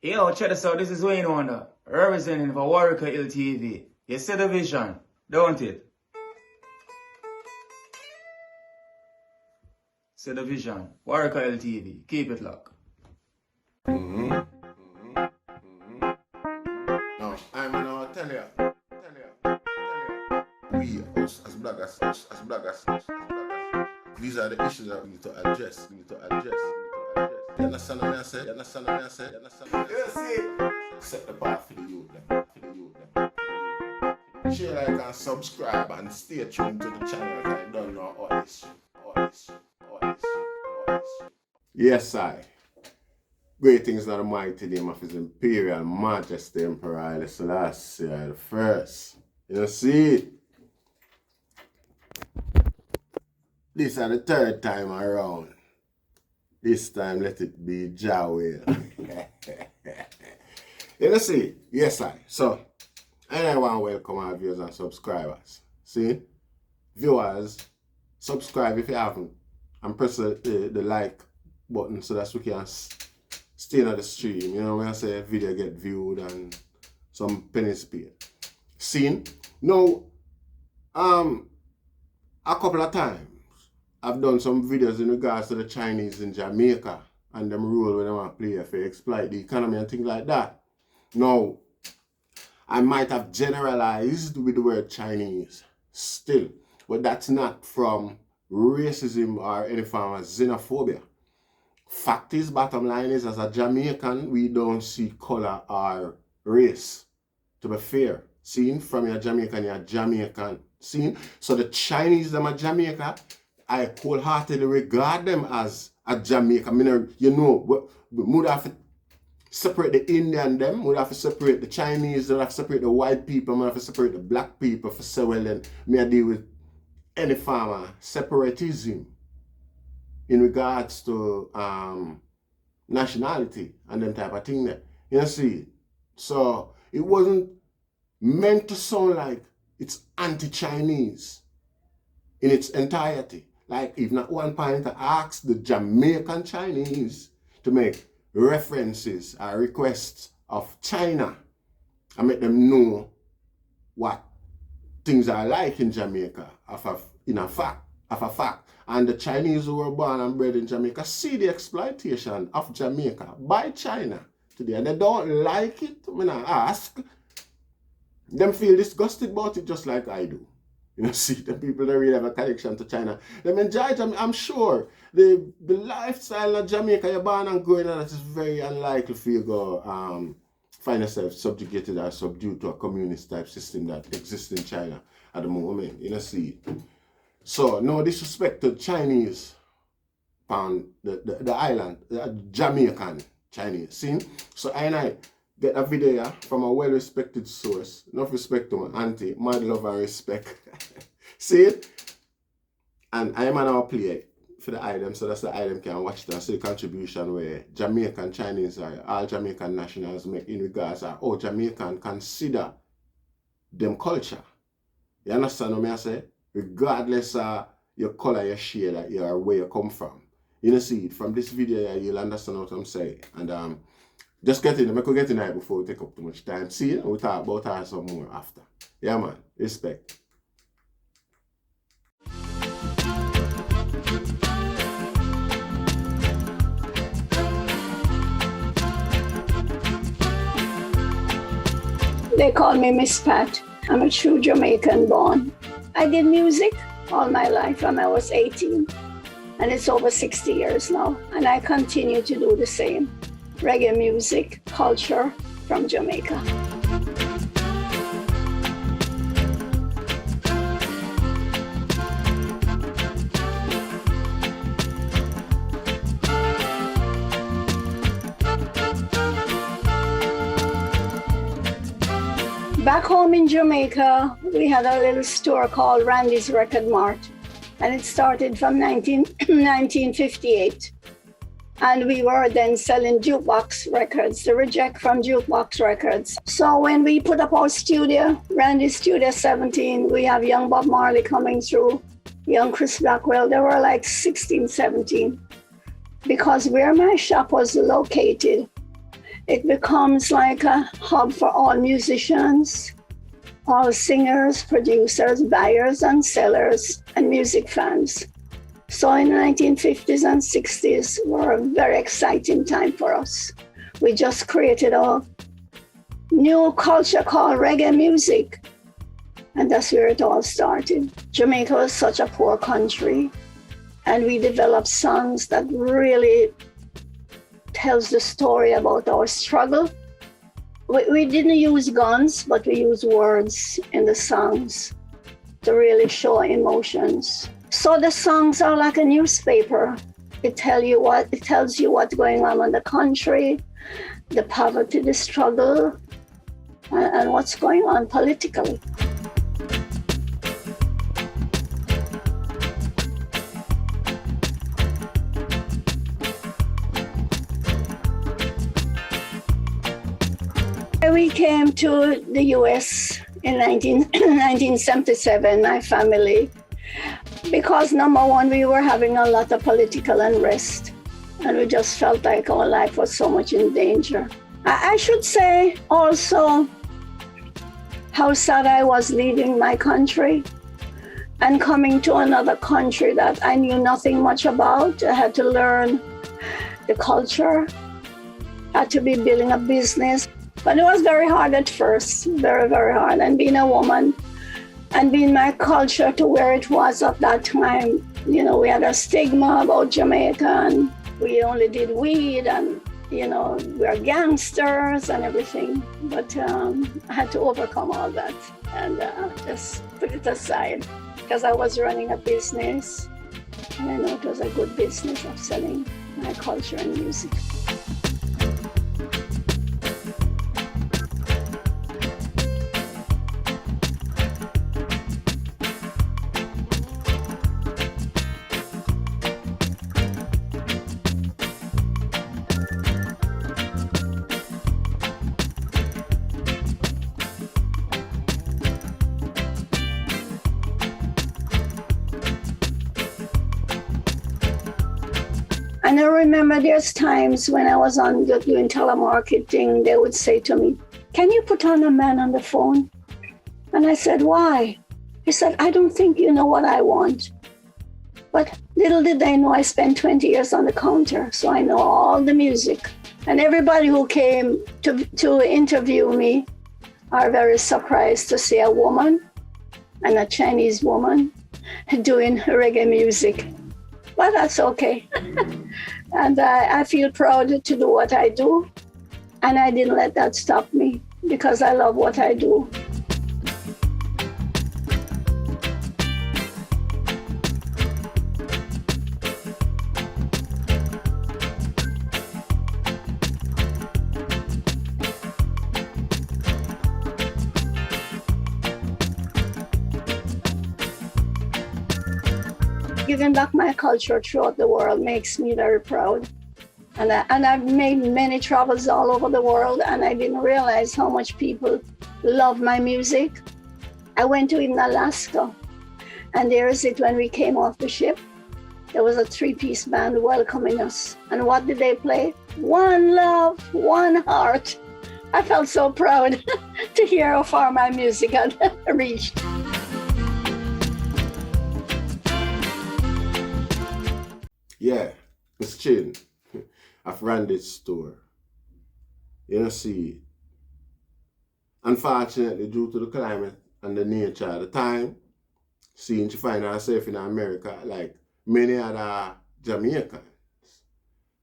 Yo, check this out. This is Wayne Wonder, representing for Warieka LTV. You see the vision, don't it? See the vision. Warieka LTV. Keep it locked. No, I'm gonna tell you. We, us as bloggers, these are the issues that we need to address. You understand what I say? You see? Set the path for the youth. Share, like, and subscribe and stay tuned to the channel because I don't know all this. Yes, I. Greetings to the mighty name of His Imperial Majesty Emperor Haile Selassie the First. You see? This is the third time around. This time let it be Jawel. You see? Yes, I. So, I want to welcome our viewers and subscribers. See? Viewers, subscribe if you haven't. And press the like button so that we can stay on the stream. You know, when I say a video get viewed and some pennies paid. See? Now, a couple of times, I've done some videos in regards to the Chinese in Jamaica and them rule when they want to play if they exploit the economy and things like that. Now, I might have generalized with the word Chinese still, but that's not from racism or any form of xenophobia. Fact is, bottom line is, as a Jamaican, we don't see color or race. To be fair, seen from your Jamaican, you're Jamaican. Seen? So the Chinese, them are Jamaica, I wholeheartedly regard them as a Jamaica. I mean, you know, we would have to separate the Indian them, we would have to separate the Chinese, we would have to separate the white people, we would have to separate the black people for say, well, then, may I deal with any form of separatism in regards to nationality and them type of thing there. You see? So it wasn't meant to sound like it's anti-Chinese in its entirety. Like, even at one point I asked the Jamaican Chinese to make references or requests of China and make them know what things are like in Jamaica, in a fact. And the Chinese who were born and bred in Jamaica see the exploitation of Jamaica by China today. And they don't like it. When I ask, them feel disgusted about it just like I do. You know, see, the people that really have a connection to China. Them enjoy Jamaica. I'm sure the lifestyle of Jamaica, you're born and growing, and it's very unlikely for you to go find yourself subjugated or subdued to a communist type system that exists in China at the moment. You know, see. So, no disrespect to Chinese on the island, the Jamaican Chinese. See? So, I get a video from a well-respected source. Enough respect to my auntie, mad love and respect. See it? And I am now play it for the item, so that's the item can watch that. See the contribution where Jamaican Chinese or all Jamaican nationals make in regards to how Jamaican consider them culture. You understand what I say? Regardless of your color, your shade, or where you come from. You know, see, from this video, you'll understand what I'm saying. And just get in, I could get in here before we take up too much time. See, and we'll talk about her some more after. Yeah, man. Respect. They call me Miss Pat. I'm a true Jamaican born. I did music all my life when I was 18, and it's over 60 years now, and I continue to do the same. Reggae music, culture from Jamaica. Back home in Jamaica, we had a little store called Randy's Record Mart, and it started from 1958. And we were then selling jukebox records, the reject from jukebox records. So when we put up our studio, Randy's Studio 17, we have young Bob Marley coming through, young Chris Blackwell. They were like 16, 17. Because where my shop was located, It becomes like a hub for all musicians, all singers, producers, buyers and sellers, and music fans. So in the 1950s and 60s were a very exciting time for us. We just created a new culture called reggae music. And that's where it all started. Jamaica was such a poor country, and we developed songs that really tells the story about our struggle. We didn't use guns, but we used words in the songs to really show emotions. So the songs are like a newspaper. It tells you what's going on in the country, the poverty, the struggle, and what's going on politically. We came to the US in 1977, my family, because number one, we were having a lot of political unrest, and we just felt like our life was so much in danger. I should say also how sad I was leaving my country and coming to another country that I knew nothing much about. I had to learn the culture, had to be building a business. But it was very hard at first, very, very hard. And being a woman and being my culture to where it was at that time, we had a stigma about Jamaica, and we only did weed, and, we're gangsters and everything. But I had to overcome all that and just put it aside, because I was running a business, and I know it was a good business of selling my culture and music. And I remember there's times when I was doing telemarketing, they would say to me, "Can you put on a man on the phone?" And I said, "Why?" He said, "I don't think you know what I want." But little did they know I spent 20 years on the counter, so I know all the music. And everybody who came to interview me are very surprised to see a woman, and a Chinese woman, doing reggae music. But that's okay. And I feel proud to do what I do. And I didn't let that stop me, because I love what I do. Giving back my culture throughout the world makes me very proud. And I've made many travels all over the world, and I didn't realize how much people love my music. I went to in Alaska, and there is it when we came off the ship. There was a 3-piece band welcoming us. And what did they play? One love, one heart. I felt so proud to hear how far my music had reached. Yeah, Miss Chin, I've ran this store. See, unfortunately, due to the climate and the nature of the time, seeing she find herself in America like many other Jamaicans,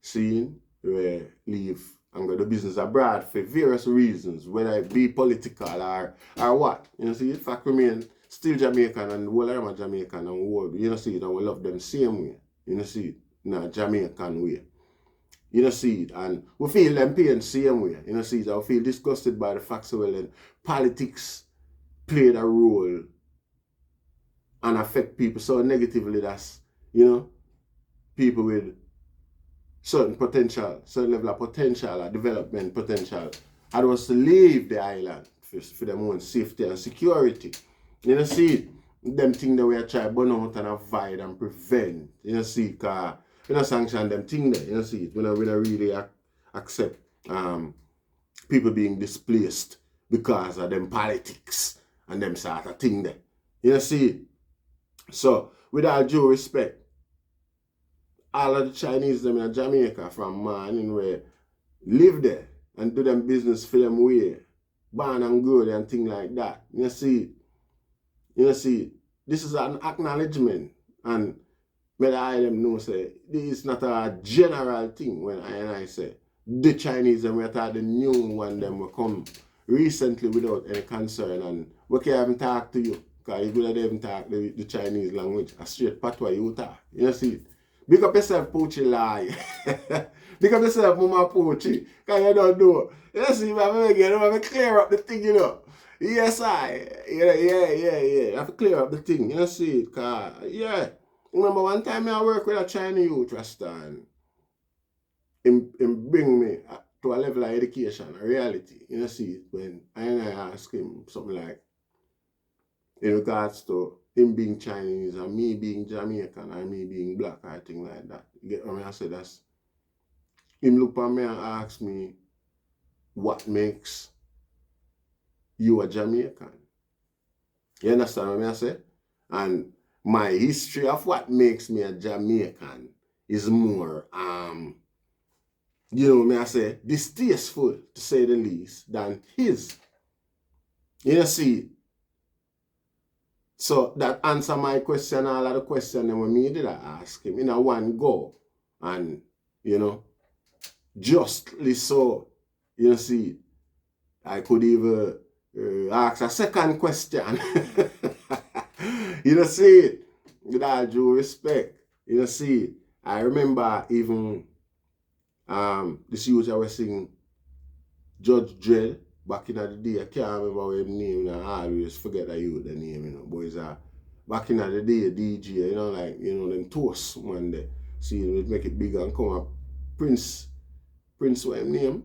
seeing we leave and go to business abroad for various reasons, whether it be political or what. In fact, remain still Jamaican, and the whole of them are Jamaican and world. And we love them same way. In a Jamaican way. And we feel them pain same way. I feel disgusted by the fact that politics played a role and affect people so negatively. That's, people with certain potential, certain level of potential or development potential, had was to leave the island for their own safety and security. Them things that we are trying to burn out and avoid and prevent. Because we don't sanction them things there. We don't really accept people being displaced because of them politics and them sort of thing there. You see? So, with all due respect, all of the Chinese them in Jamaica from morning where live there and do them business for them way, born and grow there and things like that. You see? This is an acknowledgement, and may I them know say this is not a general thing when I say the Chinese them we thought the new one them will come recently without any concern, and we can't even talk to you because you could even talk the Chinese language, a straight patois you talk. You see? Big up yourself, Poochie lie. Big up yourself, Mama Poochie, because you don't know. You see, I'm going to clear up the thing, you know. Yes, yeah. You have to clear up the thing, you see, because, yeah. Remember one time I work with a Chinese youth, Rasta, and him bring me to a level of education, a reality, you see, when I ask him something like, in regards to him being Chinese and me being Jamaican and me being black, I think like that. You get what I say? That's him look at me and ask me what makes you a Jamaican. You understand what I say? And my history of what makes me a Jamaican is more you know me I say distasteful to say the least than his. You see? So that answer my question, all of the questions when me did I ask him in a one go. And, you know, justly so, you see, I could even ask a second question. You see, with all due respect, you see, I remember even this youth I was singing Judge Drell. Back in the day, I can't remember his name, I always forget the name, you know. Boys are back in the day, DJ, you know, like, you know, them toast one day. See, you know, make it bigger and come up. Prince, what his name?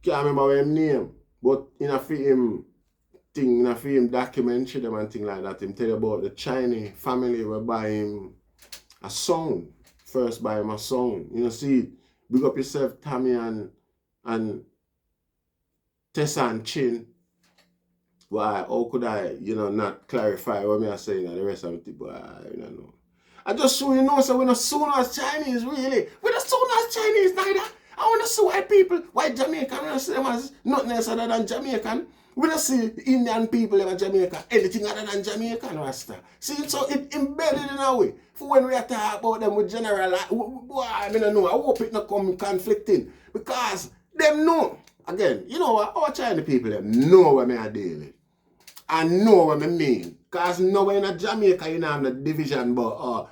Can't remember what his name. But in a film thing, in a film documentary, them and thing like that, him tell you about the Chinese family will buy him a sound. First buy him a sound. You know, see, big up yourself, Tammy and Tessa and Chin. Why? How could I, you know, not clarify what I saying and the rest of it? But I don't know. I just so you know, so we're not soon as Chinese, really. We're not soon as Chinese neither. I want to see white people, white Jamaican, I want to see them as nothing else other than Jamaican. We don't see Indian people in Jamaica, anything other than Jamaican, Rasta. See, so it embedded in a way. For when we talk about them with general, I don't know, I hope it not come conflicting. Because them know, again, you know what, our Chinese people them know what I deal with. I know what I mean. Because nowhere in Jamaica you know have the division but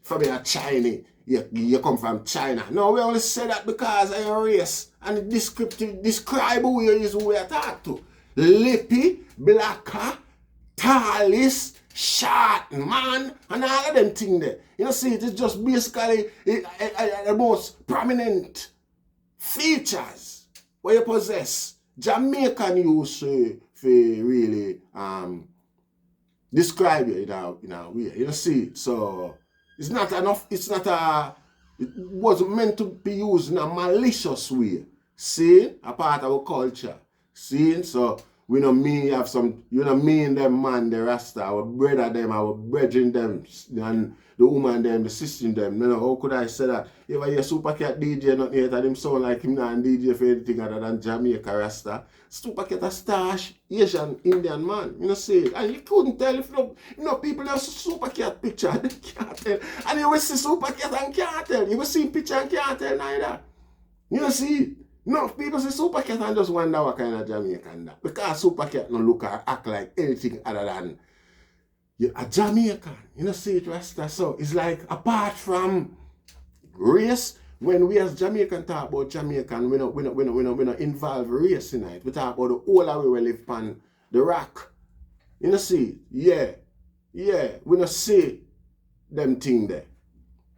for me a Chinese, you come from China. No, we only say that because of your race and the describe who you is who we are talking to. Lippy, blacker, tallest, short man, and all of them things there. You know, see, it is just basically the most prominent features where you possess. Jamaican use to really describe you in a way. You know, see, so it's not enough, it wasn't meant to be used in a malicious way. See, a part of our culture. See, so we know me have some, you know, me and them man, the Rasta, our brother them, our brethren them, and the woman them, the sister them. You know, how could I say that? If I hear Supercat DJ not yet, and him sound like him not DJ for anything other than Jamaica Rasta. Supercat a stash, Asian, Indian man, you know, see, and you couldn't tell if you know people have Supercat picture, they can't tell. And you will see Supercat and can't tell. You will see picture and can't tell neither. You know, see. No, people say Supercat and just wonder what kind of Jamaican that. Because Supercat no look or act like anything other than a Jamaican. You know, see it, Rasta. So it's like apart from race, when we as Jamaican talk about Jamaican, we not involve race in it. We talk about the whole of we live on the rock. You know, see, yeah, we not see them thing there.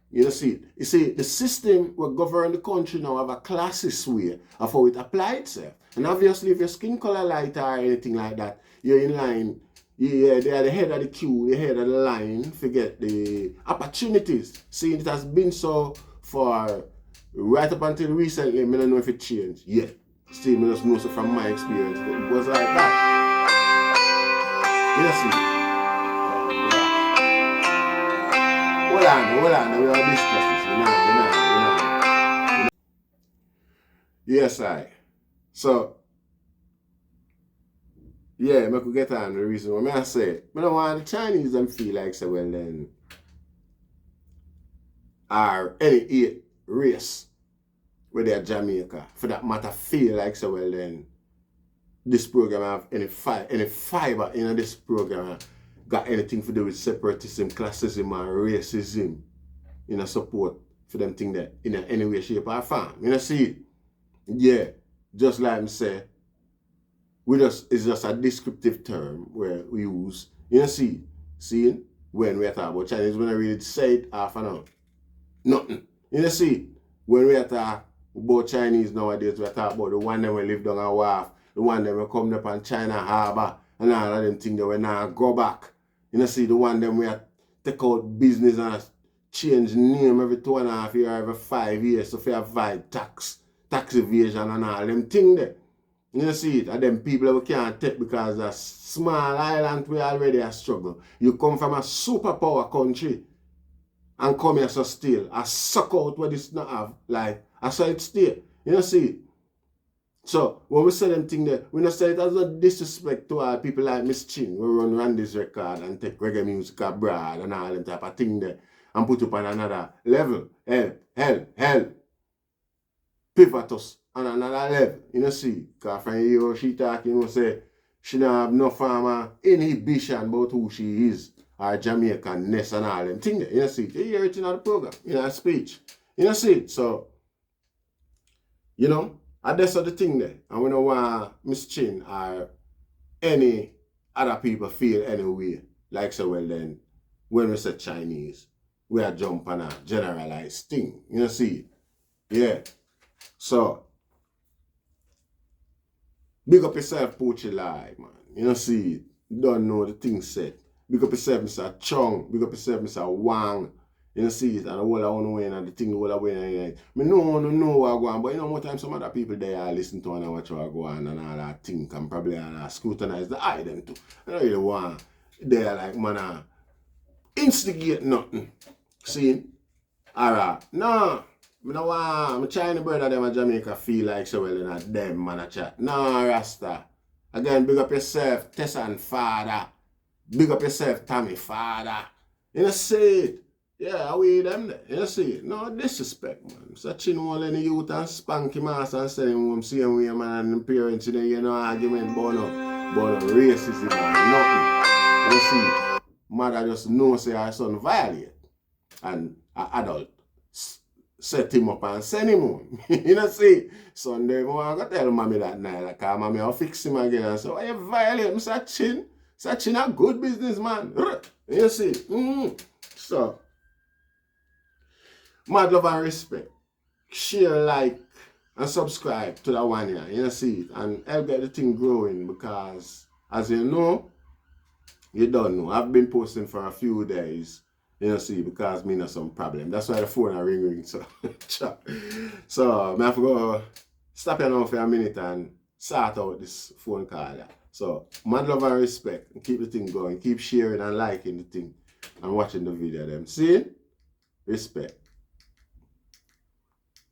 You see, the system will govern the country now have a classist way of how it applies itself. And obviously, if your skin color light or anything like that, you're in line, they are the head of the queue, the head of the line, forget the opportunities. See, it has been so for right up until recently, I don't know if it changed yet. Still, I just know so from my experience that it was like that. You see? Hold on, we are discussing this. Yes, So, yeah, I could get on the reason why I say, I don't want the Chinese them feel like, say, well then, or any race, whether they're Jamaica, for that matter, feel like, say, well then, this program have any fiber in this program got anything to do with separatism, classism, or racism, support for them thing that in any way, shape, or form. See it? Yeah, just like I say, it's just a descriptive term where we use, see, when we talk about Chinese, when I really say it half an hour, nothing. See, when we talk about Chinese nowadays, we talk about the one that we live down a wharf, the one that we come up on China Harbour, and all of them things that we now go back. See, the one that we take out business and change name every 2.5 years, every 5 years, so if you avoid tax evasion and all them things there. See it, and them people that we can't take because a small island we already a struggle. You come from a superpower country and come here so still, I suck out what this not have, like, I saw it stay. See it? So, when we say them thing there, we don't say it as a disrespect to all people like Miss Chin, who run this record and take reggae music abroad and all them type of thing there, and put up on another level. Hell. Pivot us on another level, see? Because from here she talking, say, she don't have no farmer inhibition about who she is, or Jamaican-ness and all them thing there, see? You hear it in the program, in her speech, see it? So, and that's the thing there. And we don't want Miss Chin or any other people feel any way. Like, so, well then, when we say Chinese, we are jump on a generalized thing. See? Yeah. So, big up yourself, Poachy Lie, man. See? Don't know the thing said. Big up yourself, Mr. Chong. Big up yourself, Mr. Wang. See it, and the whole I want to win, and the thing the whole I win. I know what I go on, but more time some other people there listen to and watch what I go on and all that think and probably scrutinize the eye them too. I don't really want they're like, man, instigate nothing. See? Alright. No. I don't want my China brother them in Jamaica feel like so well in them man a chat. No, Rasta. Again, big up yourself, Tessa and Father. Big up yourself, Tommy Father. See it? Yeah, we them there. See, no disrespect, man. Such in all any youth and spank him ass and send him home same way, man, and the parents, argument about racism and nothing. See, mother just know say her son violate. And an adult set him up and send him home. See, Sunday, I got to tell mommy that night, like, mommy, I'll fix him again. And so, why you violate him, Sachin? Sachin a good businessman. See? So, mad love and respect. Share, like, and subscribe to that one here. See it? And help get the thing growing because, as you know, you don't know. I've been posting for a few days. See, because me know some problem. That's why the phone are ringing. So, so I have to go stop here now for a minute and sort out this phone call. So, mad love and respect. And keep the thing going. Keep sharing and liking the thing and watching the video. Them. See? Respect.